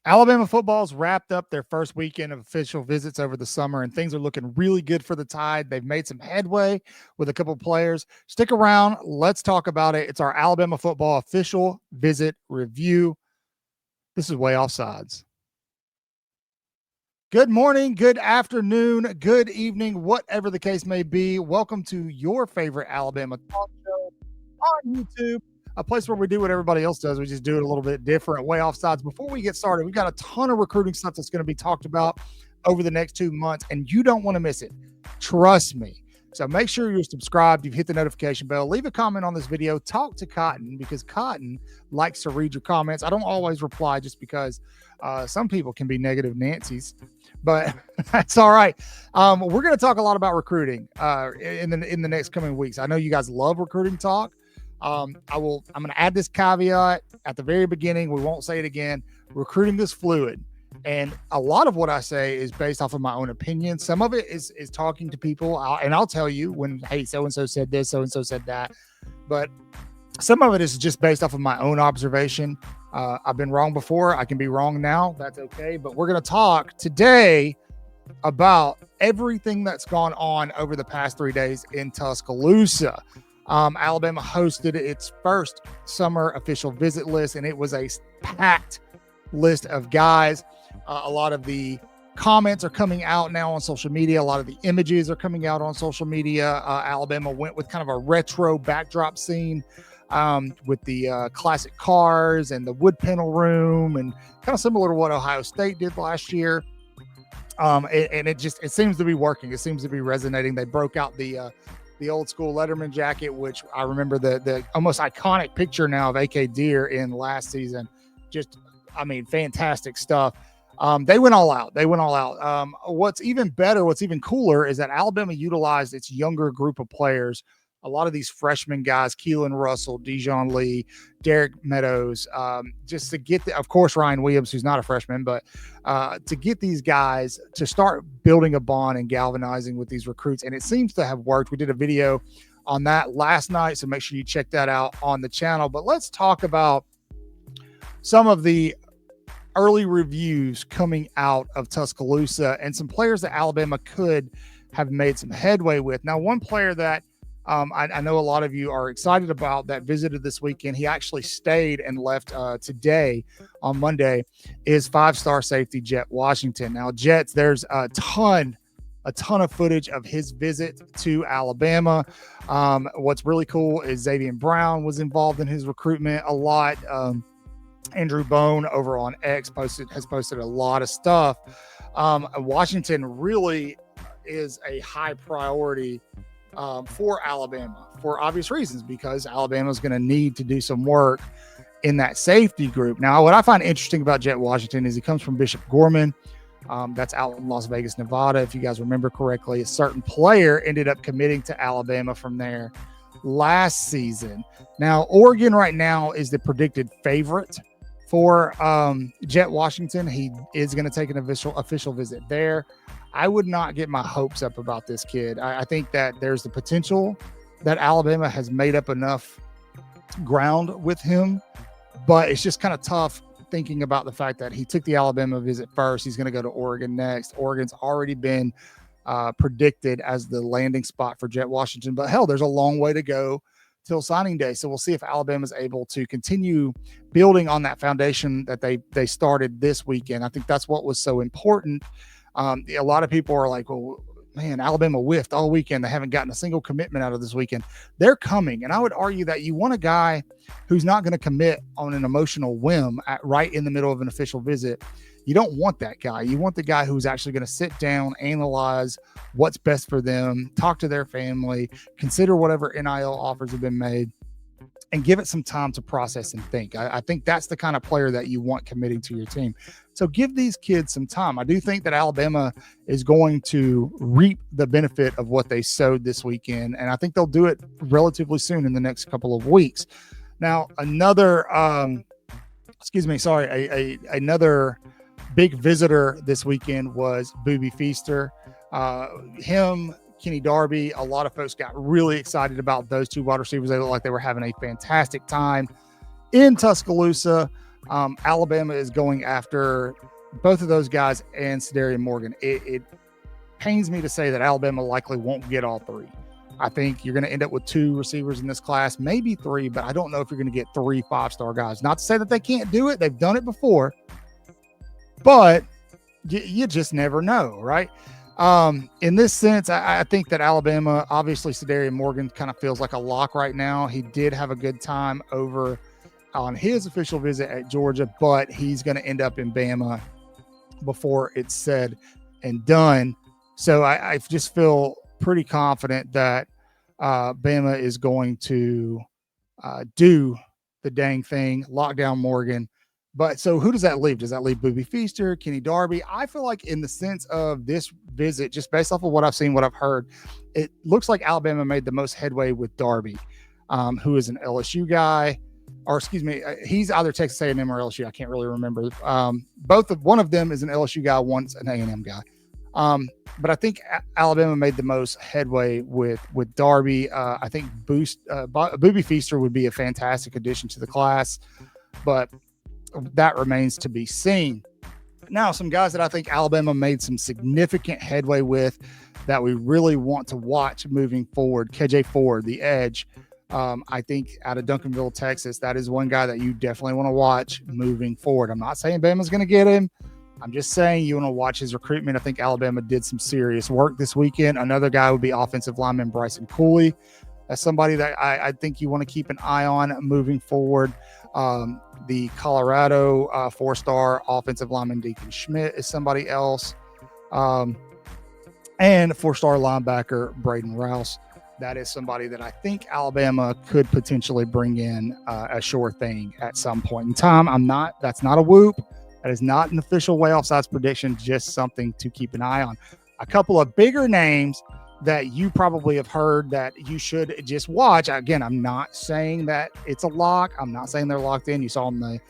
Alabama football's wrapped up their first weekend of official visits over the summer, and things are looking really good for the Tide. They've made some headway with a couple of players. Stick around. Let's talk about it. It's our Alabama football official visit review. This is Way Offsides. Good morning, good afternoon, good evening, whatever the case may be. Welcome to your favorite Alabama talk show on YouTube, a place where we do what everybody else does. We just do it a little bit different, Way Offsides. Before we get started, we've got a ton of recruiting stuff that's going to be talked about over the next 2 months, and you don't want to miss it. Trust me. So make sure you're subscribed, you've hit the notification bell, leave a comment on this video, talk to Cotton because Cotton likes to read your comments. I don't always reply just because some people can be negative Nancy's, but that's all right. We're going to talk a lot about recruiting in the next coming weeks. I know you guys love recruiting talk. I'm going to add this caveat at the very beginning. We won't say it again. Recruiting is fluid. And a lot of what I say is based off of my own opinion. Some of it is talking to people, and I'll tell you when, hey, so-and-so said this, so-and-so said that. But some of it is just based off of my own observation. I've been wrong before. I can be wrong now. That's okay. But we're going to talk today about everything that's gone on over the past 3 days in Tuscaloosa. Alabama hosted its first summer official visit list, and it was a packed list of guys. A lot of the comments are coming out now on social media. A lot of the images are coming out on social media. Alabama went with kind of a retro backdrop scene with the classic cars and the wood panel room, and kind of similar to what Ohio State did last year. And it seems to be working. It seems to be resonating. They broke out the old school Letterman jacket, which I remember the almost iconic picture now of AK Deer in last season. Fantastic stuff. They went all out. What's even better, what's even cooler is that Alabama utilized its younger group of players. A lot of these freshman guys, Keelan Russell, Dijon Lee, Derek Meadows, just to get, of course, Ryan Williams, who's not a freshman, but to get these guys to start building a bond and galvanizing with these recruits. And it seems to have worked. We did a video on that last night, so make sure you check that out on the channel. But let's talk about some of the early reviews coming out of Tuscaloosa and some players that Alabama could have made some headway with. Now, one player that I know a lot of you are excited about that visited this weekend, he actually stayed and left today on Monday, is five-star safety Jet Washington. Now, Jets, there's a ton of footage of his visit to Alabama. What's really cool is Xavier Brown was involved in his recruitment a lot. Andrew Bone over on X has posted a lot of stuff. Washington really is a high priority for Alabama for obvious reasons, because Alabama is going to need to do some work in that safety group. Now, what I find interesting about Jet Washington is he comes from Bishop Gorman. That's out in Las Vegas, Nevada. If you guys remember correctly, a certain player ended up committing to Alabama from there last season. Now, Oregon right now is the predicted favorite for Jet Washington. He is going to take an official visit there. I would not get my hopes up about this kid. I think that there's the potential that Alabama has made up enough ground with him, but it's just kind of tough thinking about the fact that he took the Alabama visit first. He's going to go to Oregon next. Oregon's already been predicted as the landing spot for Jet Washington, but hell, there's a long way to go till signing day. So we'll see if Alabama's able to continue building on that foundation that they started this weekend. I think that's what was so important. A lot of people are like, well, man, Alabama whiffed all weekend. They haven't gotten a single commitment out of this weekend. They're coming. And I would argue that you want a guy who's not going to commit on an emotional whim right in the middle of an official visit. You don't want that guy. You want the guy who's actually going to sit down, analyze what's best for them, talk to their family, consider whatever NIL offers have been made, and give it some time to process and think. I think that's the kind of player that you want committing to your team. So give these kids some time. I do think that Alabama is going to reap the benefit of what they sowed this weekend, and I think they'll do it relatively soon in the next couple of weeks. Now, another big visitor this weekend was Boobie Feaster. Him, Kenny Darby, a lot of folks got really excited about those two wide receivers. They looked like they were having a fantastic time in Tuscaloosa. Alabama is going after both of those guys and Sedarian Morgan. It pains me to say that Alabama likely won't get all three. I think you're going to end up with 2 receivers in this class, maybe 3, but I don't know if you're going to get 3 5-star guys. Not to say that they can't do it. They've done it before, but you just never know, right? In this sense, I think that Alabama, obviously Sedarian Morgan kind of feels like a lock right now. He did have a good time over on his official visit at Georgia, but he's going to end up in Bama before it's said and done. So I just feel pretty confident that Bama is going to do the dang thing, lock down Morgan. But so who does that leave? Does that leave Boobie Feaster, Kenny Darby? I feel like in the sense of this visit, just based off of what I've seen, what I've heard, it looks like Alabama made the most headway with Darby, who is an LSU guy. Or excuse me, he's either Texas A&M or LSU. I can't really remember. One of them is an LSU guy, one's an A&M guy. But I think Alabama made the most headway with Darby. I think Boobie Feaster would be a fantastic addition to the class, but that remains to be seen. Now, some guys that I think Alabama made some significant headway with that we really want to watch moving forward. KJ Ford, the edge. I think out of Duncanville, Texas, that is one guy that you definitely want to watch moving forward. I'm not saying Bama's going to get him. I'm just saying you want to watch his recruitment. I think Alabama did some serious work this weekend. Another guy would be offensive lineman Bryson Cooley. That's somebody that I think you want to keep an eye on moving forward. The Colorado 4-star offensive lineman Deacon Schmidt is somebody else. And 4-star linebacker Braden Rouse. That is somebody that I think Alabama could potentially bring in a sure thing at some point in time. That's not a whoop. That is not an official way offsides prediction, just something to keep an eye on. A couple of bigger names that you probably have heard that you should just watch. Again, I'm not saying that it's a lock. I'm not saying they're locked in. You saw on the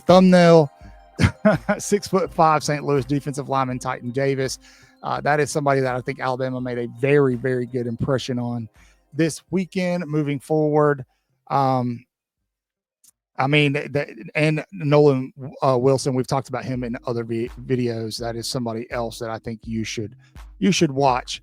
thumbnail, 6'5" St. Louis defensive lineman Titan Davis. That is somebody that I think Alabama made a very, very good impression on this weekend moving forward. And Nolan Wilson, we've talked about him in other videos. That is somebody else that I think you should watch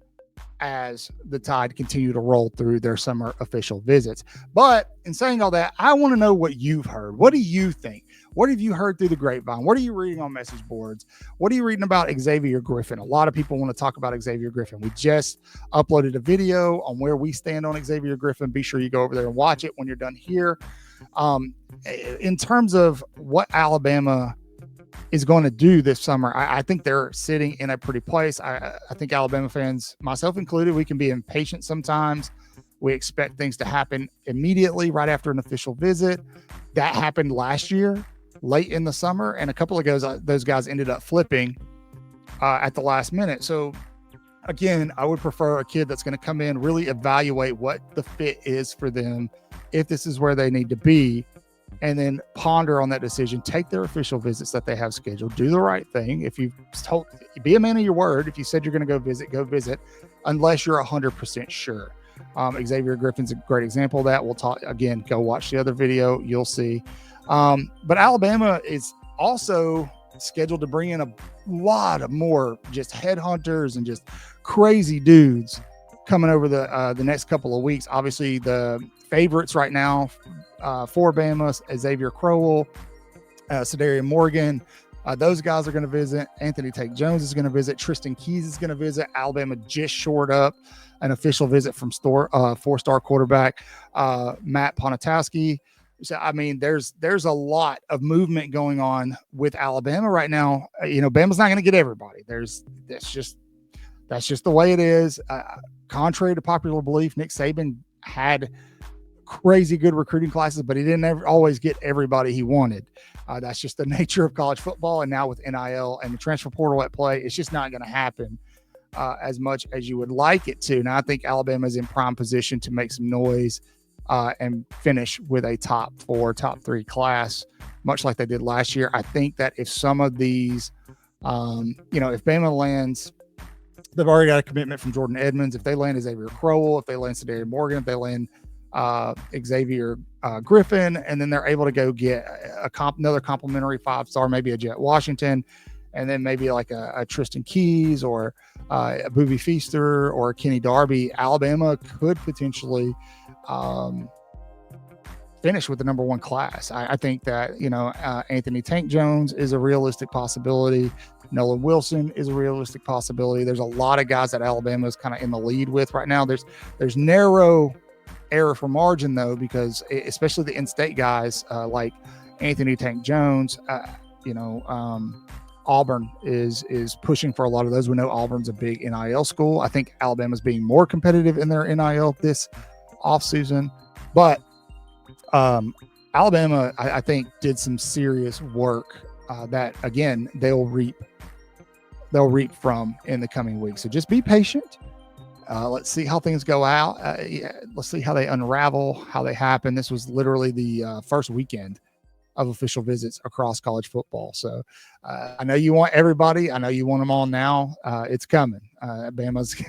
as the Tide continue to roll through their summer official visits. But in saying all that, I want to know what you've heard. What do you think? What have you heard through the grapevine? What are you reading on message boards? What are you reading about Xavier Griffin? A lot of people want to talk about Xavier Griffin. We just uploaded a video on where we stand on Xavier Griffin. Be sure you go over there and watch it when you're done here. In terms of what Alabama is going to do this summer, I think they're sitting in a pretty place. I think Alabama fans, myself included, we can be impatient sometimes. We expect things to happen immediately right after an official visit. That happened last year, late in the summer, and a couple of those guys ended up flipping at the last minute. So again, I would prefer a kid that's going to come in, really evaluate what the fit is for them, if this is where they need to be, and then ponder on that decision. Take their official visits that they have scheduled. Do the right thing. If you told, be a man of your word. If you said you're going to go visit, unless you're 100% sure. Xavier Griffin's a great example of that. We'll talk again. Go watch the other video. You'll see. But Alabama is also scheduled to bring in a lot of more just headhunters and just crazy dudes coming over the next couple of weeks. Obviously, the favorites right now for Bama, Xavier Crowell, Sedarian Morgan. Those guys are going to visit. Anthony Tate Jones is going to visit. Tristan Keys is going to visit. Alabama just shored up an official visit from 4-star quarterback Matt Ponatowski. So, I mean, there's a lot of movement going on with Alabama right now. Bama's not going to get everybody. That's just the way it is. Contrary to popular belief, Nick Saban had crazy good recruiting classes, but he didn't ever always get everybody he wanted. That's just the nature of college football. And now with NIL and the transfer portal at play, it's just not going to happen as much as you would like it to. Now, I think Alabama is in prime position to make some noise and finish with a top 4, top 3 class, much like they did last year. I think that if some of these, if Bama lands, they've already got a commitment from Jordan Edmonds. If they land Xavier Crowell, if they land Sedarian Morgan, if they land Xavier Griffin, and then they're able to go get another complimentary 5-star, maybe a Jet Washington, and then maybe like a Tristan Keys or a Boobie Feaster or a Kenny Darby. Alabama could potentially finish with the number 1 class. I think that, Anthony Tank Jones is a realistic possibility. Nolan Wilson is a realistic possibility. There's a lot of guys that Alabama is kind of in the lead with right now. There's narrow error for margin, though, because especially the in-state guys like Anthony Tank Jones, Auburn is pushing for a lot of those. We know Auburn's a big NIL school. I think Alabama's being more competitive in their NIL this offseason. But Alabama, I think, did some serious work that, again, they'll reap from in the coming weeks. So just be patient. Let's see how things go out. Let's see how they unravel, how they happen. This was literally the first weekend of official visits across college football. So I know you want everybody. I know you want them all now. It's coming. Bama's,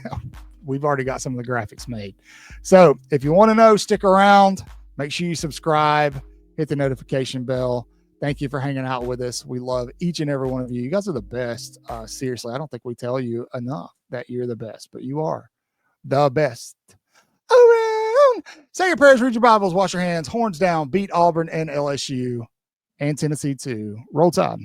we've already got some of the graphics made. So if you want to know, stick around. Make sure you subscribe, hit the notification bell. Thank you for hanging out with us. We love each and every one of you. You guys are the best. Seriously, I don't think we tell you enough that you're the best, but you are the best around. Say your prayers, read your Bibles, wash your hands, horns down, beat Auburn and LSU and Tennessee too. Roll Tide.